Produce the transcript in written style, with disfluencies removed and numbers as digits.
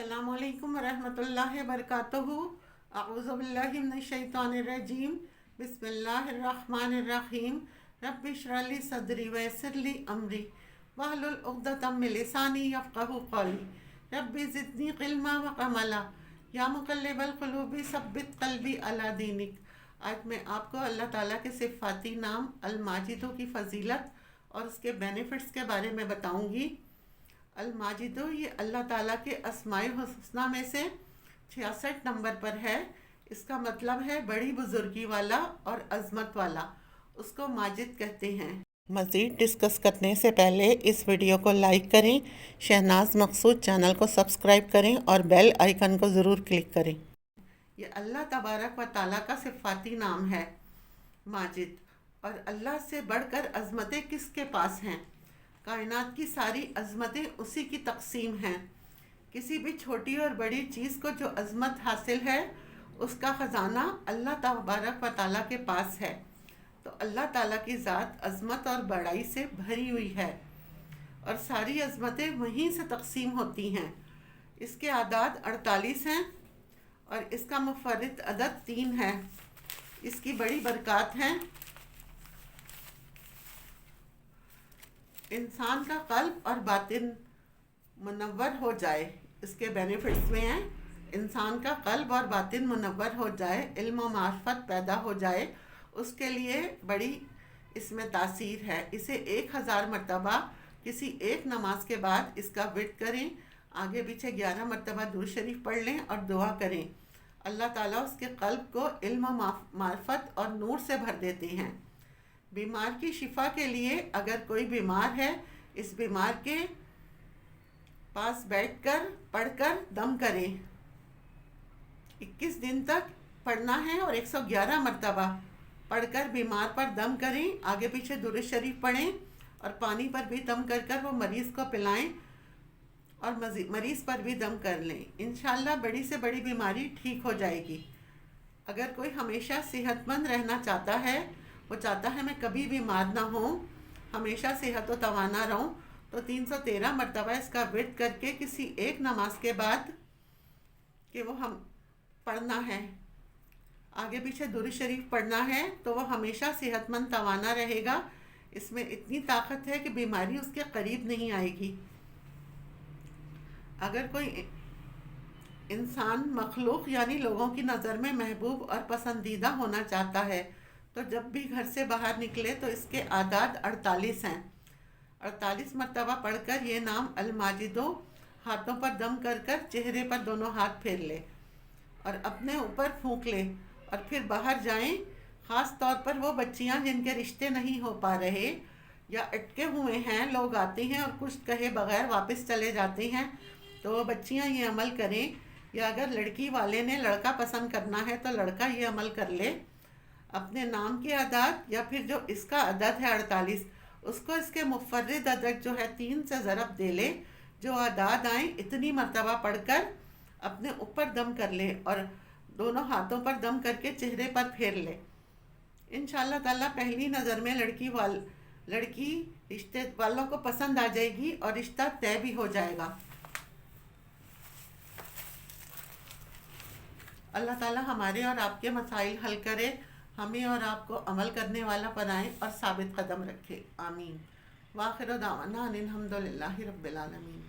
अस्सलाम वालेकुम रहमतुल्लाहि वबरकातुहू। अऊज़ु बिल्लाहि मिनश शैतानिर रजीम। बिस्मिल्लाहिर रहमानिर रहीम। रब्बि इश्रह ली सदरी व यस्सिर ली अमरी वहलुल उक़दतम मिन लिसानी यफ़क़हू क़ौली। रब्बि ज़िदनी इल्मा व अमला या मुक़ल्लिबल क़ुलूबि सब्बित क़ल्बी अला दीनिक। आज मैं आपको अल्लाह ताला के सिफ़ाती नाम अल-माजिदो की फ़जीलत और उसके बेनिफिट्स के बारे में बताऊंगी। अल-माजिदो ये अल्लाह ताला के अस्माए हुस्ना में से 66 नंबर पर है। इसका मतलब है बड़ी बुजुर्गी वाला और अजमत वाला, उसको माजिद कहते हैं। मज़ीद डिस्कस करने से पहले इस वीडियो को लाइक करें, शहनाज मकसूद चैनल को सब्सक्राइब करें और बेल आइकन को ज़रूर क्लिक करें। ये अल्लाह तबारक व ताला का सिफ़ाती नाम है माजिद। और अल्लाह से बढ़कर अज़मतें किसके पास हैं? कायनात की सारी अज़मतें उसी की तक़सीम हैं। किसी भी छोटी और बड़ी चीज़ को जो अज़मत हासिल है उसका ख़जाना अल्लाह तबारक व ताला के पास है। तो अल्लाह ताला की ज़ात अज़मत और बड़ाई से भरी हुई है और सारी अज़मतें वहीं से तक़सीम होती हैं। इसके आदाद 48 हैं और इसका मुफ़र्रिद अदद 3 है। इसकी बड़ी बरक़ात हैं। इंसान का क़ल्ब और बातिन मुनव्वर हो जाए, इसके बेनिफिट्स में हैं। इंसान का क़ल्ब और बातिन मुनव्वर हो जाए, इल्म और मार्फत पैदा हो जाए, उसके लिए बड़ी इसमें तासीर है। इसे 1000 मरतबा किसी एक नमाज के बाद इसका विर्द करें। आगे पीछे 11 मरतबा दुरूद शरीफ पढ़ लें और दुआ करें। अल्लाह ताला उसके क़ल्ब को इल्म, मार्फत और नूर से भर देते हैं। बीमार की शिफा के लिए अगर कोई बीमार है, इस बीमार के पास बैठकर पढ़कर दम करें। 21 दिन तक पढ़ना है और 111 मरतबा पढ़कर बीमार पर दम करें। आगे पीछे दुरूद शरीफ पढ़ें और पानी पर भी दम कर कर वो मरीज़ को पिलाएं और मरीज़ पर भी दम कर लें। इंशाअल्लाह बड़ी से बड़ी बीमारी ठीक हो जाएगी। अगर कोई हमेशा सेहतमंद रहना चाहता है, वो चाहता है मैं कभी बीमार ना हूँ, हमेशा सेहत व तवाना रहूँ, तो 313 मरतबा इसका विर्द करके किसी एक नमाज के बाद कि वो हम पढ़ना है, आगे पीछे दुरूद शरीफ पढ़ना है, तो वो हमेशा सेहतमंद तवाना रहेगा। इसमें इतनी ताकत है कि बीमारी उसके करीब नहीं आएगी। अगर कोई इंसान मखलूक यानी लोगों की नज़र में महबूब और पसंदीदा होना चाहता है, तो जब भी घर से बाहर निकले तो इसके आदाद 48 हैं। 48 मरतबा पढ़कर ये नाम अल-माजिदो हाथों पर दम कर कर चेहरे पर दोनों हाथ फेर ले और अपने ऊपर फूंक ले और फिर बाहर जाएं। ख़ास तौर पर वो बच्चियां जिनके रिश्ते नहीं हो पा रहे या अटके हुए हैं, लोग आते हैं और कुछ कहे बगैर वापस चले जाते हैं, तो वो बच्चियां ये अमल करें। या अगर लड़की वाले ने लड़का पसंद करना है तो लड़का ये अमल कर ले। अपने नाम के अदाद या फिर जो इसका अदद है 48, उसको इसके मुफ़र्रिद अदद जो है 3 से ज़रब दे ले। जो अदाद आए इतनी मरतबा पढ़कर अपने ऊपर दम कर ले और दोनों हाथों पर दम करके चेहरे पर फेर ले। इंशाअल्लाह ताला पहली नज़र में लड़की रिश्ते वालों को पसंद आ जाएगी और रिश्ता तय भी हो जाएगा। अल्लाह ताला हमारे और आपके मसाइल हल करे, हमें और आपको अमल करने वाला बनाए और साबित कदम रखे। आमीन। वाखिर दावाना अनिल हम्दुलिल्लाहि रब्बिल आलमीन।